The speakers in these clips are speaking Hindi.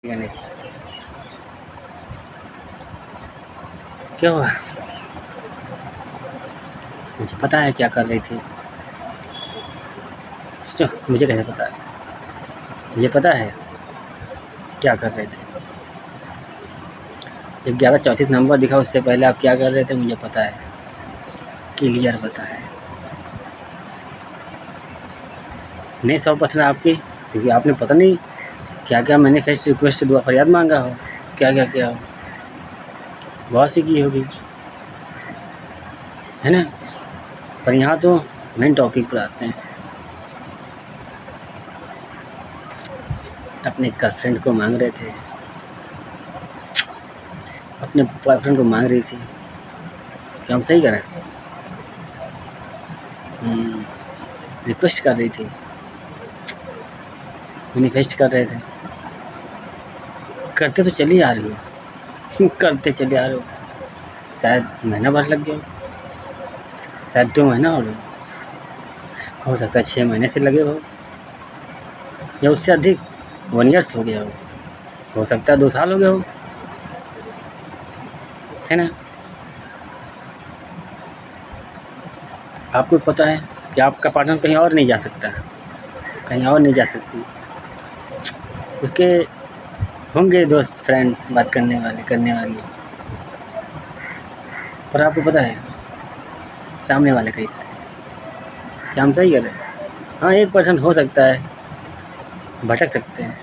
गणेश, क्या हुआ? मुझे पता है क्या कर रही थी। सोचो, मुझे कैसे पता है? मुझे पता है क्या कर रहे थे। जब 1134 नंबर दिखा उससे पहले आप क्या कर रहे थे मुझे पता है, क्लियर पता है। नहीं 100% आपकी, क्योंकि आपने पता नहीं क्या क्या मैनिफेस्ट रिक्वेस्ट दुआ फरियाद मांगा हो, क्या क्या किया हो, बहुत सी की होगी, है ना। पर यहाँ तो मेन टॉपिक पर आते हैं। अपने गर्लफ्रेंड को मांग रहे थे, अपने बॉयफ्रेंड को मांग रही थी। क्या हम सही करें? रिक्वेस्ट कर रही थी, मैनिफेस्ट कर रहे थे। करते तो चली आ रही हो करते चले आ रहे हो। शायद महीना भर लग गया हो, शायद 2 महीना हो सकता है 6 महीने से लगे हो, या उससे अधिक 1 ईयर्स हो गया हो सकता है 2 साल हो गया हो, है ना। आपको पता है कि आपका पार्टनर कहीं और नहीं जा सकता, कहीं और नहीं जा सकती। उसके होंगे दोस्त, फ्रेंड, बात करने वाली, पर आपको पता है सामने वाले कैसा है। क्या हम सही कर रहे हैं? हाँ 1% हो सकता है, भटक सकते हैं,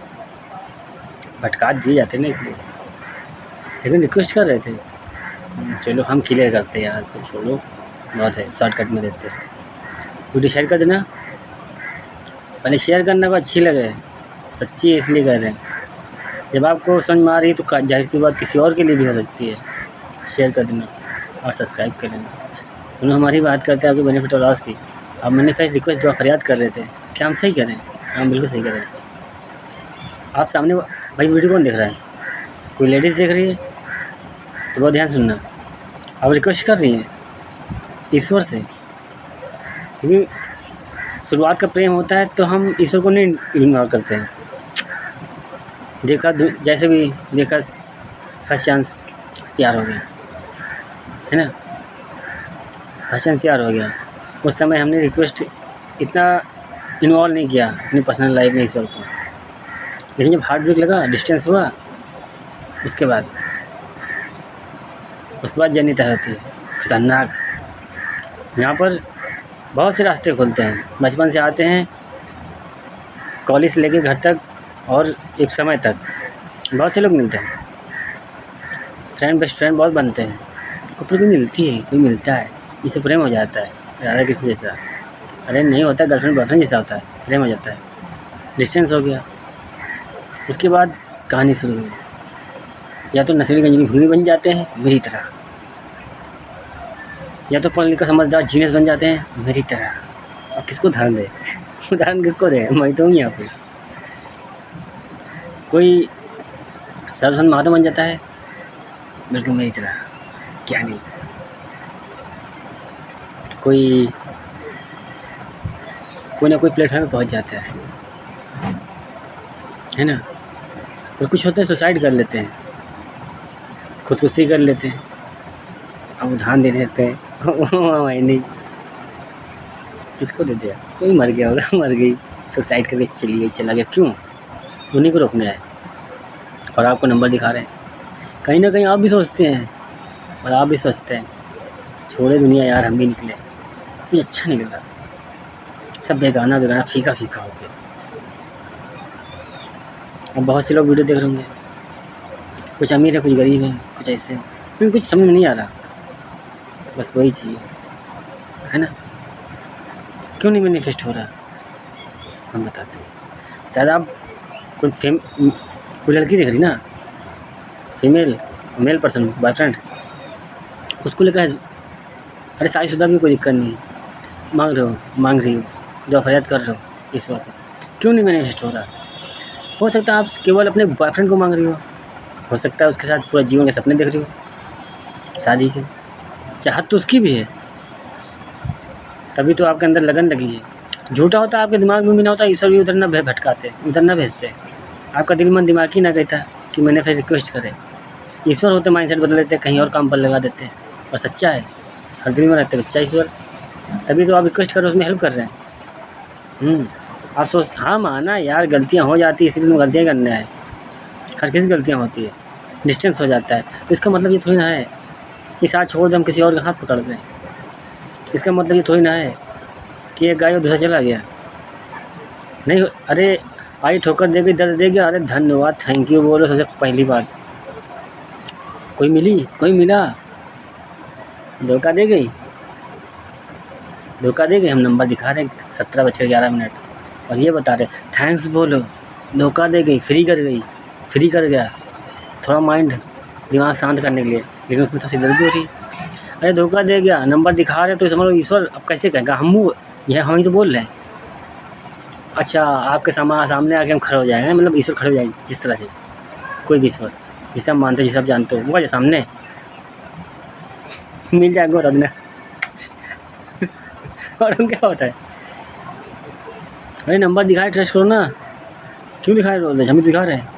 भटका दिए जाते हैं ना इसलिए। लेकिन रिक्वेस्ट कर रहे थे। चलो हम क्लियर करते हैं यार, तो छोड़ो, बहुत है, शॉर्टकट में देते हैं। वीडियो शेयर कर देना, पहले शेयर करना को अच्छी लगे, सच्ची इसलिए कर रहे हैं। जब आपको समझ में आ रही है तो जाहिर सी बात किसी और के लिए भी हो सकती है। शेयर कर देना और सब्सक्राइब कर लेना। सुनो, हमारी बात करते हैं आपके बेनिफिट और लॉस की। आप मैनिफेस्ट रिक्वेस्ट दुआ फरियाद कर रहे थे, क्या हम सही कर रहे हैं? हाँ बिल्कुल सही कर रहे हैं। आप सामने भाई वीडियो कौन देख रहा है? कोई लेडीज़ देख रही है तो बहुत ध्यान सुनना। आप रिक्वेस्ट कर रही हैं ईश्वर से, क्योंकि शुरुआत का प्रेम होता है तो हम ईश्वर को नहीं इग्नोर करते हैं। देखा जैसे भी देखा, फर्स्ट चांस प्यार हो गया, है ना। फर्स्ट चांस प्यार हो गया। उस समय हमने रिक्वेस्ट इतना इन्वॉल्व नहीं किया अपनी पर्सनल लाइफ में ईश्वर को, लेकिन जब हार्ट ब्रेक लगा, डिस्टेंस हुआ, उसके बाद जर्नी तय होती है खतरनाक। यहाँ पर बहुत से रास्ते खुलते हैं। बचपन से आते हैं, कॉलेज से लेके घर तक, और एक समय तक बहुत से लोग मिलते हैं। फ्रेंड, बेस्ट फ्रेंड बहुत बनते हैं। कपड़े भी मिलती है, कोई मिलता है, इससे प्रेम हो जाता है, राधा कृष्ण जैसा। अरे नहीं होता, गर्लफ्रेंड बॉयफ्रेंड जैसा होता है, प्रेम हो जाता है। डिस्टेंस हो गया, उसके बाद कहानी शुरू हुई। या तो नशेड़ी गंजनी भूमि बन जाते हैं मेरी तरह, या तो पढ़ लिखा समझदार जीनियस बन जाते हैं मेरी तरह। अब किसको उदाहरण दे उदाहरण किसको दे? मैं तो हूँ यहाँ पे। कोई सरसंत महात्मा बन जाता है बिल्कुल मेरी तरह, क्या नहीं। कोई ना कोई प्लेटफॉर्म पे पहुँच जाता है ना। और कुछ होते हैं सुसाइड कर लेते हैं, खुदकुशी कर लेते हैं। अब उदाहरण दे देते हैं मैं नहीं, किसको दे दिया? कोई मर गया होगा, मर गई, सुसाइड करके चली गई, चला गया। क्यों? उन्हीं को रोकने आए और आपको नंबर दिखा रहे हैं। कहीं ना कहीं आप भी सोचते हैं, और आप भी सोचते हैं छोड़े दुनिया यार, हम भी निकले, कुछ अच्छा नहीं लगा, सब बेगाना बेगाना, फीका फीका हो गया। अब बहुत से लोग वीडियो देख रहे होंगे, कुछ अमीर है, कुछ गरीब है, कुछ ऐसे, लेकिन कुछ समझ में नहीं आ रहा, बस वही चाहिए, है ना। क्यों नहीं मैनिफेस्ट हो रहा? हम बताते हैं। शायद आप कोई लड़की देख रही ना, फीमेल, मेल पर्सन, बॉयफ्रेंड, उसको लेकर अरे शादीशुदा भी कोई दिक्कत नहीं, मांग रही हो, जो फरियाद कर रहे हो ईश्वर से, क्यों नहीं मैनिफेस्ट हो रहा? हो सकता है आप केवल अपने बॉयफ्रेंड को मांग रही हो सकता है उसके साथ पूरा जीवन के सपने देख रही हो, शादी के, चाहत तो उसकी भी है, तभी तो आपके अंदर लगन लगी है। झूठा होता है आपके दिमाग में भी ना होता, ईश्वर भी उधर ना भटकाते, उधर ना भेजते। आपका दिल मन दिमाग ही ना कहता कि मैंने फिर रिक्वेस्ट करे। ईश्वर होते माइंडसेट बदल देते, कहीं और काम पर लगा देते, और सच्चा है, हर दिल में रहते बच्चा ईश्वर, तभी तो आप रिक्वेस्ट कर रहे हो, उसमें हेल्प कर रहे हैं। आप सोच, हाँ माना यार गलतियाँ हो जाती है, इसीलिए गलतियाँ करना है, हर किसी गलतियाँ होती है, डिस्टेंस हो जाता है, तो इसका मतलब ये थोड़ी ना है कि साथ छोड़ दे हम किसी और का हाथ पकड़ लें। इसका मतलब ये थोड़ी ना है कि एक गाय और दूसरा चला गया, नहीं। अरे आई ठोकर दे गई, दर्द दे गया, अरे धन्यवाद थैंक यू बोलो सबसे पहली बात। कोई मिली, कोई मिला, धोखा दे गई, धोखा दे गई। हम नंबर दिखा रहे हैं 17:11 और ये बता रहे थैंक्स बोलो, धोखा दे गई, फ्री कर गई, फ्री कर गया, थोड़ा माइंड दिमाग शांत करने के लिए, लेकिन उसमें तो सिरदर्दी हो रही। अरे धोखा दे गया, नंबर दिखा रहे तो समझ लो ईश्वर अब कैसे कहेगा, हम ही तो बोल रहे हैं। अच्छा आपके सामने आके हम खड़े हो जाएंगे, मतलब ईश्वर खड़े हो जाएंगे जिस तरह से, कोई भी ईश्वर जिसे आप मानते हो, जिसे आप जानते हो, वो सामने मिल जाएगा और देना और क्या होता है, अरे नंबर दिखाए, ट्रस्ट करो ना, क्यों दिखाए रोज, हम दिखा रहे हैं,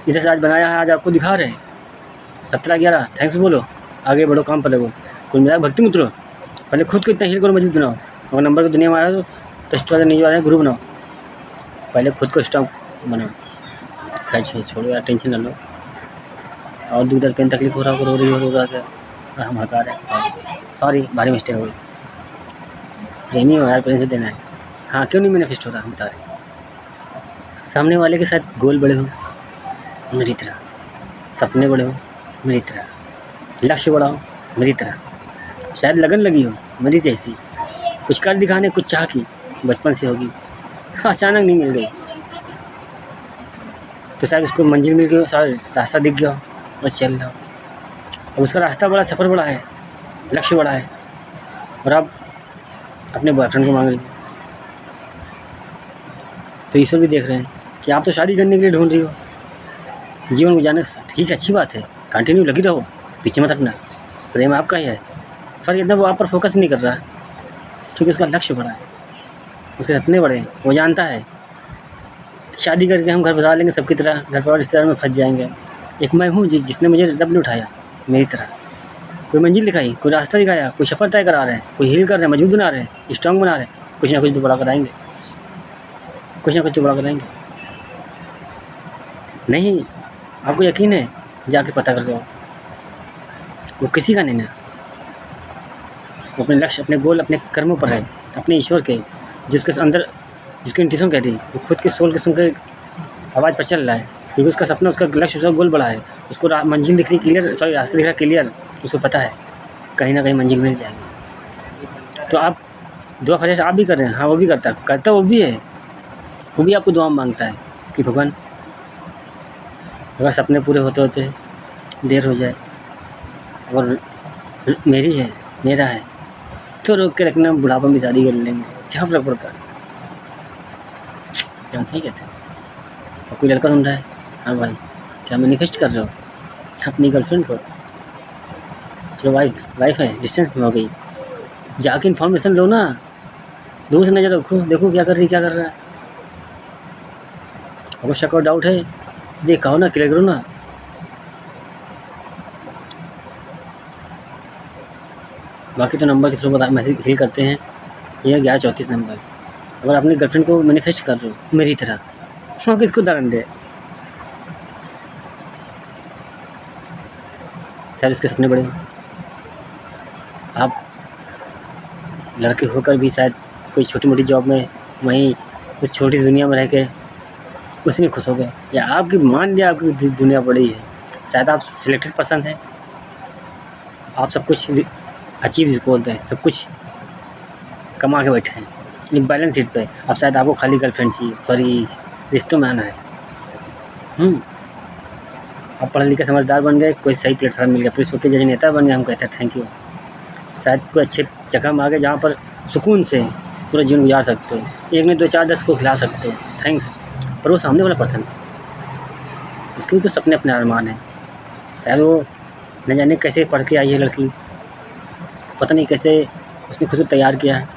इधर से आज बनाया है, आज आपको दिखा रहे हैं। 17:11 थैंक्स बोलो, आगे बढ़ो, काम पर लगो। कुल मिला भक्ति मित्रों, पहले खुद को इतना हील करो, मजबूत बनाओ। अगर नंबर की दुनिया में आया तो स्ट्रॉन्ग नहीं वाले गुरु बनाओ, पहले खुद को स्ट्रॉन्ग बनाओ। खैर छोड़ो यार, टेंशन ना लो, और दूर पेन तकलीफ हो रहा हो, रो रही हो, रो रहा था और हम हका रहे हैं, सॉरी भारी मिस्टेक हो गई। प्रेमी हो यार, प्रेम से देना है। हाँ क्यों नहीं मैनिफेस्ट हो रहा, हम बता रहे। सामने वाले के साथ गोल बड़े हो मेरी तरह, सपने बड़े हो मेरी तरह, लक्ष्य बड़ा हो मेरी तरह, शायद लगन लगी हो मेरी जैसी, कुछ कर दिखाने कुछ चाह की बचपन से होगी, अचानक नहीं मिल गई तो शायद उसको मंजिल मिल गई, शायद रास्ता दिख गया हो और चल रहा हो। अब उसका रास्ता बड़ा, सफ़र बड़ा है, लक्ष्य बड़ा है, और आप अपने बॉयफ्रेंड को मांग रही हो। तो ईश्वर भी देख रहे हैं कि आप तो शादी करने के लिए ढूंढ रही हो, जीवन गुजारने, ठीक है अच्छी बात है, कंटिन्यू लगी रहो, पीछे मत हटना, प्रेम आपका ही है। फर्क इतना वो आप पर फोकस नहीं कर रहा है क्योंकि उसका लक्ष्य बड़ा है, उसके सपने बड़े हैं, वो जानता है शादी करके हम घर बसा लेंगे सबकी तरह, घर पर रिश्तेदार में फंस जाएंगे। एक मैं हूँ जिसने मुझे रब ने उठाया मेरी तरह, कोई मंजिल दिखाई, कोई रास्ता दिखाया, कोई सफ़र तय करा रहे हैं, कोई हील कर रहे हैं, मजबूत बना रहे हैं, स्ट्रॉन्ग बना रहे हैं, कुछ ना कुछ तो बड़ा कराएंगे, कुछ ना कुछ तो बड़ा कराएंगे। नहीं आपको यकीन है, जाके पता कर लो, वो किसी का नहीं ना, वो अपने लक्ष्य, अपने गोल, अपने कर्मों पर है, अपने ईश्वर के, जिसके अंदर जिसकी इंट्यूशन कह रही है, वो खुद के सोल के सुन के आवाज़ पर चल रहा है, क्योंकि उसका सपना, उसका लक्ष्य, उसका गोल बड़ा है, उसको मंजिल दिख रही क्लियर, सॉरी रास्ता दिख रहा क्लियर, उसको पता है कहीं ना कहीं मंजिल मिल जाएगी। तो आप दुआ फरियाद आप भी कर रहे हैं, हाँ वो भी करता वो भी है, वो भी आपको दुआ मांगता है कि भगवान अगर सपने पूरे होते होते देर हो जाए और मेरी है, मेरा है, तो रोक के रखना, बुढ़ापा में शादी कर लेंगे, क्या फ़र्क पड़ता है, क्या सही कहते हैं। और कोई लड़का सुन रहा है, हाँ भाई क्या मैनिफेस्ट कर रहे हो अपनी गर्लफ्रेंड को, चलो वाइफ है, डिस्टेंस में हो गई, जाके इन्फॉर्मेशन लो ना, दूर से नज़र रखो, देखो क्या कर रही, क्या कर रहा है, अगर शक और डाउट है दिखाओ ना, क्लियर करो ना। बाकी तो नंबर के थ्रू बता मैसेज फिल करते हैं, ये 1134 नंबर। अगर अपनी गर्लफ्रेंड को मैनिफेस्ट कर रहे हो मेरी तरह, वो किसको दान दे, शायद उसके सपने बड़े, आप लड़के होकर भी शायद कोई छोटी मोटी जॉब में, वहीं कुछ छोटी दुनिया में रह के उसमें खुश हो गए, या आपकी मान लिया आपकी दुनिया बड़ी है, शायद आप सिलेक्टेड पर्सन हैं, आप सब कुछ अचीव जिसको बोलते हैं, सब कुछ कमा के बैठे हैं एक बैलेंस शीट पे, अब शायद आपको खाली गर्लफ्रेंड चाहिए, सॉरी रिश्तों में आना है। आप पढ़े लिखे समझदार बन गए, कोई सही प्लेटफॉर्म मिल गया, पुलिस वकील जज नेता बन गए, हम कहते हैं थैंक यू। शायद कोई अच्छे जगह में आ गए जहाँ पर सुकून से पूरा जीवन गुजार सकते हो, एक में 2 4 10 को खिला सकते हो, थैंक्स। पर वो सामने वाला पर्सन, उसके तो सपने अपने अरमान है, शायद वो न जाने कैसे पढ़ के आई है लड़की, पता नहीं कैसे उसने खुद को तैयार किया है,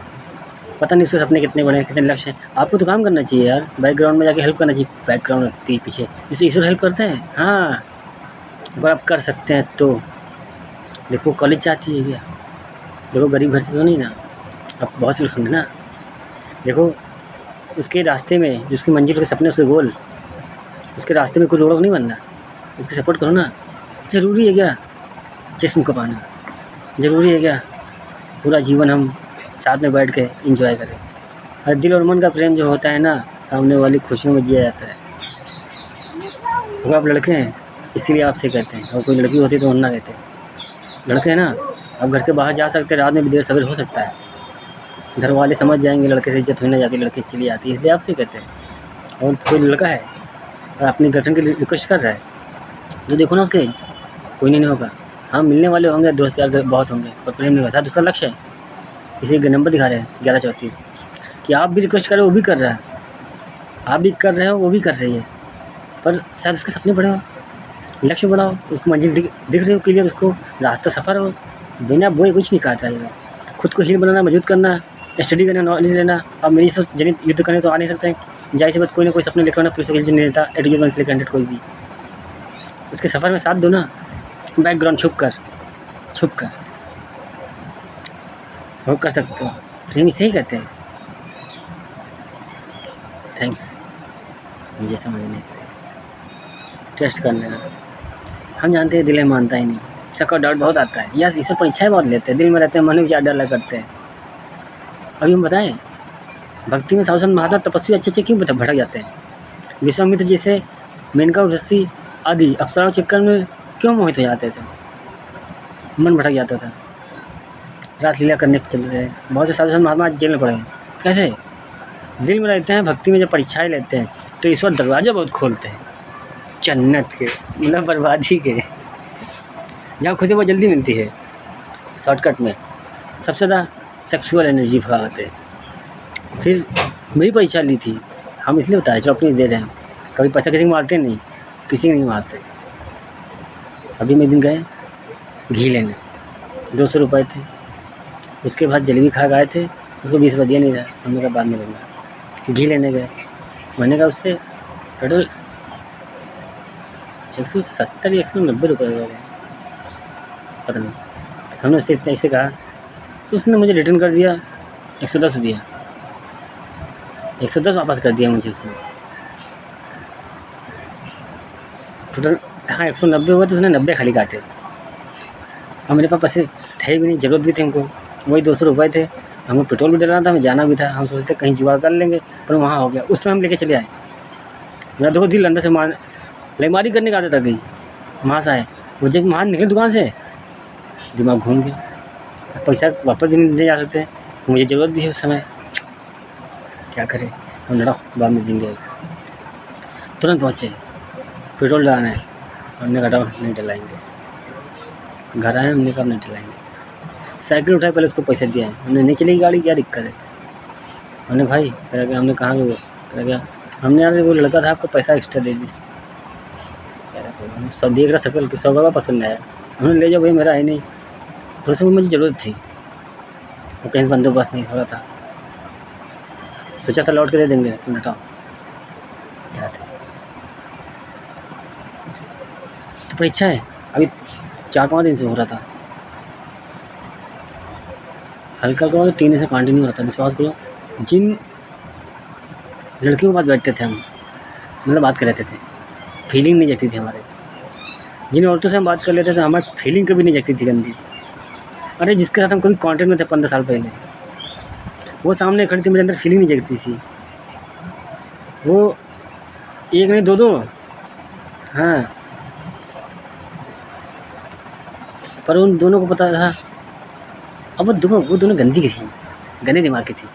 पता नहीं उसके सपने कितने बड़े हैं, कितने लक्ष्य हैं। आपको तो काम करना चाहिए यार, बैकग्राउंड में जाके हेल्प करना चाहिए, बैकग्राउंड रखती है पीछे, जैसे ईश्वर हेल्प करते हैं। हाँ, अगर आप कर सकते हैं तो देखो कॉलेज चाहती है क्या, देखो गरीब घर से तो नहीं ना, अब बहुत से लोग सुने ना, देखो उसके रास्ते में जो उसकी मंजिल, उसके सपने, उसके गोल, उसके रास्ते में कोई रोक नहीं बनना, उसकी सपोर्ट करो ना। ज़रूरी है क्या जिस्म को पाना, ज़रूरी है क्या पूरा जीवन हम साथ में बैठ के एंजॉय करें। और दिल और मन का प्रेम जो होता है ना, सामने वाली खुशियों में जिया जाता है। वो आप लड़के हैं इसीलिए आपसे कहते हैं, और कोई लड़की होती तो ना कहते। लड़के हैं ना, अब घर के बाहर जा सकते हैं, रात में भी देर सवेर हो सकता है, घर वाले समझ जाएंगे लड़के से इज्जत हुई ना जाती, लड़की चली जाती है, इसलिए आपसे कहते हैं। और कोई लड़का है और अपनी गर्लफ्रेंड के लिए रिक्वेस्ट कर रहा है, जो देखो ना उसके कोई नहीं होगा। हाँ, मिलने वाले होंगे, दोस्त यार बहुत होंगे, पर प्रेम नहीं होगा। शायद उसका लक्ष्य है, इसी नंबर दिखा रहे हैं 1134 कि आप भी रिक्वेस्ट कर रहे हो, वो भी कर रहा है, आप भी कर रहे हो, वो भी कर रही है, पर शायद उसके सपने बड़े हो, लक्ष्य बड़ा हो, उसको मंजिल दिख रही हो, क्लियर, उसको रास्ता सफ़र हो, बिना बोए कुछ नहीं काटता है। खुद को हील बनाना, मजबूत करना, स्टडी करना, नॉलेज लेना। अब मेरी सोच जनित युद्ध करने तो आ नहीं सकते, जाहिर सी बात कोई ना कोई सपने लेकर ना, पुलिस वकील नहीं रहता, एटीट्यूड बन से कैंडिडेट कोई भी, उसके सफ़र में साथ दो ना, बैकग्राउंड छुप कर वो कर सकते हो। प्रेम इसे ही कहते हैं। थैंक्स मुझे समझने, ट्रस्ट कर लेना। हम जानते हैं दिल में मानता ही नहीं, शक और डाउट बहुत आता है, यस ईश्वर परीक्षाएं बहुत लेते हैं, दिल में रहते हैं, मन में विचार डर करते हैं। अभी हम बताएं, भक्ति में साधु संत महात्मा तपस्वी अच्छे क्यों भटक जाते हैं? विश्वामित्र जैसे, मेनका उर्वशी आदि अप्सराओं चक्कर में क्यों मोहित हो जाते थे? मन भटक जाता था, रात लीला करने चलते थे। बहुत से साधु संत महात्मा जेल में पड़े हैं, कैसे? दिल में रहते हैं, भक्ति में जब परीक्षाएं लेते हैं तो ईश्वर दरवाजे बहुत खोलते हैं जन्नत के, मतलब बर्बादी के, जहाँ खुशी बहुत जल्दी मिलती है। शॉर्टकट में सबसे ज़्यादा सेक्सुअल एनर्जी भगाते हैं। फिर मेरी परीक्षा ली थी, हम इसलिए बता रहे जो अपनी दे रहे हैं, कभी पैसा किसी को मारते नहीं, किसी को नहीं मारते। अभी मैं दिन गए घी लेने, 200 रुपये थे, उसके बाद जलेबी खा गए थे, उसको 20 रुपये दिया नहीं था, हमने कहा बाद में लूँगा। घी लेने गए, मैंने कहा उससे टोटल 170 या 190 रुपये हो गए, पता नहीं। हमने उससे इतना ऐसे कहा तो उसने मुझे रिटर्न कर दिया, 110 दिया, 110 वापस कर दिया मुझे उसने। टोटल हाँ 190 हुआ तो उसने 90 खाली काटे। और मेरे पास पैसे थे भी नहीं, ज़रूरत भी थी हमको, वही 200 रुपये थे, हमें पेट्रोल भी डलना था, हमें जाना भी था, हम सोचते कहीं जुगाड़ कर लेंगे, पर वहाँ हो गया। उस समय हम लेके चले आए, मेरा देखो दिल अंदर से लेमारी करने का आदत आ गई। वहाँ से आए, मुझे वहाँ निकले दुकान से, दिमाग घूम गया, पैसा वापस भी नहीं जा सकते, तो मुझे ज़रूरत भी है उस समय, क्या करें? हम लड़ा बाद में देंगे। तुरंत पहुँचे, पेट्रोल डलाना है, हमने कहा नहीं डलाएंगे। घर आए, हमने कहा नहीं डलाएंगे। साइकिल उठाए, पहले उसको पैसा दिया है, हमने नहीं चलेगी गाड़ी, क्या दिक्कत है? हमने भाई कह गया, हमने कहा वो कह गया, हमने यार वो लड़का था आपको पैसा एक्स्ट्रा दे दी, सब देख रहा सकल कि 100 का पसंद आया, हमने ले जाओ भाई, मेरा है नहीं, तो उसमें मुझे ज़रूरत थी, वो कहीं बंदोबस्त नहीं हो रहा था, सोचा था लौट के दे देंगे, हटाओ क्या थे। तो परीक्षा है अभी 4-5 दिन से हो रहा था, हल्का करो तो 3 दिन से कंटिन्यू हो रहा था। विश्वास करो, जिन लड़कियों के पास बैठते थे हम, मतलब बात कर लेते थे, फीलिंग नहीं जगती थी हमारे। जिन औरतों से हम बात कर लेते थे, हमारी फीलिंग कभी नहीं जगती थी गंदी। अरे जिसके साथ हम कभी कॉन्टेक्ट में थे 15 साल पहले, वो सामने खड़ी थी, मेरे अंदर फीलिंग नहीं जगती थी। वो एक नहीं 2-2, हाँ, पर उन दोनों को पता था। अब वो दोनों गंदी की थी, गंदे दिमाग की थी,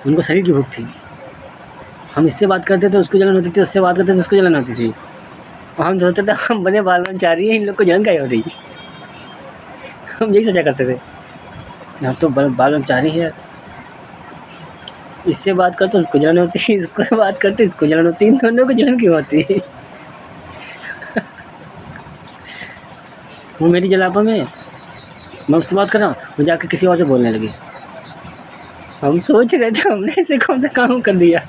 उनको शरीर की भूख थी। हम इससे बात करते थे उसको जलन होती थी, उससे बात करते थे उसको जलन होती थी, और हम सोचते थे हम बने बाल चाह रही है, इन लोग को जलन क्या हो रही है। हम यही सोचा करते थे, हम तो बाल चाह रही है, इससे बात करते उसको जलन होती है, इसको बात करते इसको जलन होती है, इन दोनों को जलन क्यों होती है? वो मेरी जलापा में मैं उससे बात कर रहा हूँ, वो जाकर किसी और से बोलने लगी, हम सोच रहे थे हमने ऐसे कौन सा काम कर दिया,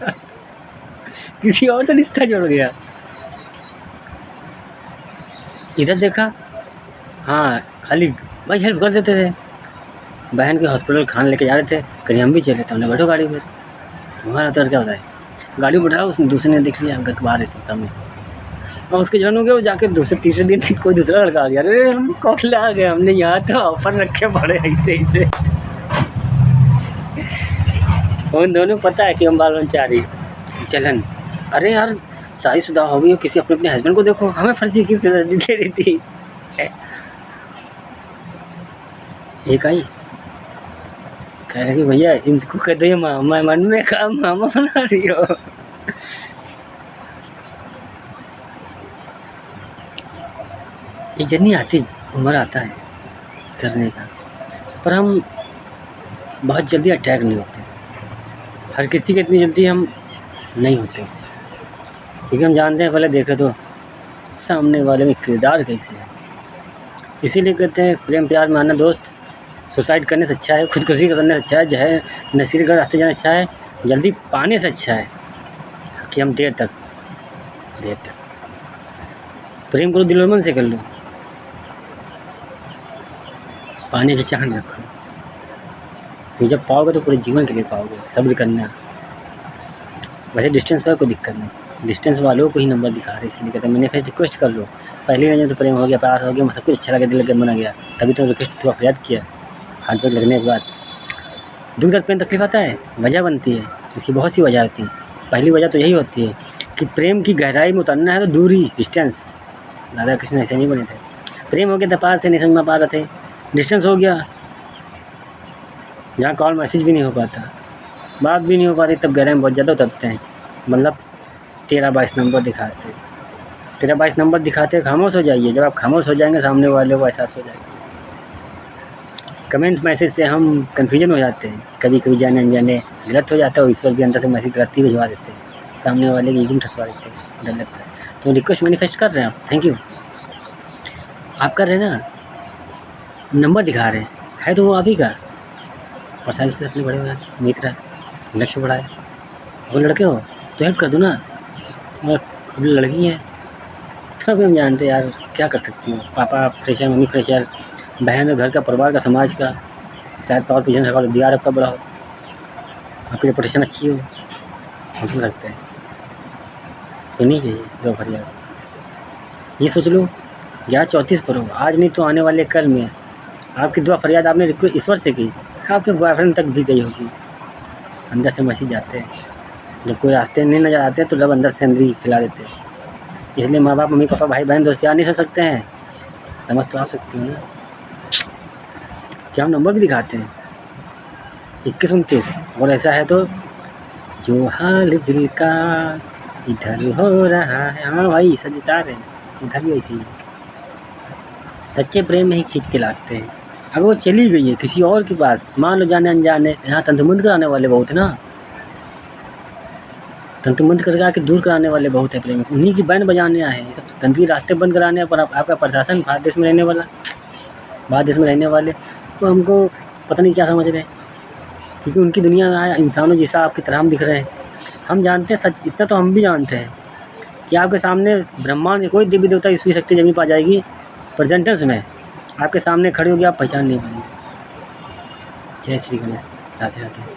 किसी और से रिश्ता जुड़ गया। इधर देखा, हाँ खाली भाई हेल्प कर देते थे। बहन के हॉस्पिटल खाना लेके जा रहे थे, कहीं हम भी चले तो हमने बैठो गाड़ी में, हमारा तो क्या होता है, गाड़ी में बैठा उसने दूसरे ने देख लिया, घर के बाहर रहती सामने, और उसके जवान हो गया। वो जाके दूसरे तीसरे दिन कोई दूसरा लड़का आ गया, अरे हम कॉल आ गए, हमने यहाँ तो ऑफर रखे पड़े ऐसे ऐसे। उन दोनों पता है कि हम बाल चारी चलन, अरे यार शादीशुदा हो गई हो, किसी अपने अपने हस्बैंड को देखो, हमें फर्जी की दे रही थी। एक आई कह रही भैया इनको कह दो मामा, मन में कहा मामा बना रही हो। एक जर्नी आती, उम्र आता है करने का, पर हम बहुत जल्दी अटैक नहीं होते। हर किसी के इतनी जल्दी हम नहीं होते, क्योंकि हम जानते हैं पहले देखे तो सामने वाले में किरदार कैसे है। इसीलिए कहते हैं प्रेम प्यार में आना दोस्त, सुसाइड करने से अच्छा है, खुदकुशी करने से अच्छा है, जहर नशीले का रास्ते जाना अच्छा है, जल्दी पाने से अच्छा है कि हम देर तक प्रेम करो, दिल और मन से कर लो, पाने की चाह न रखो। तो जब पाओगे तो पूरे जीवन के लिए पाओगे, सब्र करना। वैसे डिस्टेंस पर कोई दिक्कत नहीं, डिस्टेंस वालों को ही नंबर दिखा रहे, इसलिए कहते हैं मैनिफेस्ट रिक्वेस्ट कर लो। पहली नज़र तो प्रेम हो गया, प्यार हो गया, सब कुछ अच्छा लगा, दिल लगे, मन आ गया, तभी तो रिक्वेस्ट थोड़ा फरियाद किया। हाथ पैर लगने के बाद दुख दर्द पेन तकलीफ आता है, वजह बनती है, इसकी बहुत सी वजह होती है। पहली वजह तो यही होती है कि प्रेम की गहराई में उतरना है तो दूरी, डिस्टेंस। राधा कृष्ण ऐसे नहीं बने थे, प्रेम हो गया तो पार थे, नहीं समझ में पा रहे थे, डिस्टेंस हो गया जहाँ कॉल मैसेज भी नहीं हो पाता, बात भी नहीं हो पाती, तब गहराई में बहुत ज़्यादा उतरते हैं। मतलब 13-22 नंबर दिखाते, 13-22 नंबर दिखाते, खामोश हो जाइए। जब आप खामोश हो जाएंगे सामने वाले को एहसास हो जाएगा। कमेंट मैसेज से हम कन्फ्यूजन हो जाते हैं, कभी कभी जाने अनजाने गलत हो जाता है, और ईश्वर भी अंदर से मैसेज गलत ही भिजवा देते हैं, सामने वाले की ईगो ठसवा देते हैं, डर लगता है। तो रिक्वेस्ट मैनिफेस्ट कर रहे हैं आप, थैंक यू आप कर रहे हैं ना, नंबर दिखा रहे हैं तो वो आप ही का, और साइंस के अपने बड़े हुए मित्र है, लक्ष्य बड़ा है। वो लड़के हो तो हेल्प कर दो ना, और लड़की है तो अभी हम जानते हैं यार क्या कर सकती हो, पापा प्रेशर, मम्मी प्रेशर, बहन, घर का, परिवार का, समाज का, शायद पावर पोजीशन रखा, दिया आपका बड़ा हो, आपकी रेपुटेशन अच्छी हो, हम सुन सकते हैं। तो नहीं चाहिए दो फरियाद, ये सोच लो 11:34 पर हो, आज नहीं तो आने वाले कल में आपकी दुआ फरियाद आपने रिक्वेस्ट ईश्वर से की, आपके बॉयफ्रेंड तक भी गई होगी। अंदर से मैसेज आते हैं, जब कोई रास्ते नहीं नज़र आते तो रब अंदर से अंदर ही खिला देते हैं। इसलिए माँ बाप, मम्मी पापा, भाई बहन, दोस्त यार नहीं समझ सकते हैं, समझ तो आ सकती हूँ ना। क्या हम नंबर भी दिखाते हैं 21-29, और ऐसा है तो जो हाल दिल का इधर हो रहा है। हाँ भाई सच बता रहे हैं, इधर भी ऐसे ही सच्चे प्रेम में ही खींच के लाते हैं। अगर वो चली गई है किसी और के पास, मान लो जाने अनजाने, यहाँ तंतुमंद कराने वाले बहुत है ना, तंतुमंद करके आके दूर कराने वाले बहुत है प्रेम, उन्हीं की बैंड बजाने आए हैं, सब गंदगी रास्ते बंद कराने पर आपका प्रशासन, भारत देश में रहने वाले तो हमको पता नहीं क्या समझ रहे हैं, क्योंकि उनकी दुनिया में आया इंसानों जैसा आपकी तरह हम दिख रहे हैं। हम जानते हैं सच, इतना तो हम भी जानते हैं कि आपके सामने ब्रह्मांड के कोई देवी देवता ईश्वरी शक्ति जमीन पा जाएगी, प्रेजेंटेंस में आपके सामने खड़ी होगी, आप पहचान नहीं पाएंगे। जय श्री गणेश, राधे राधे।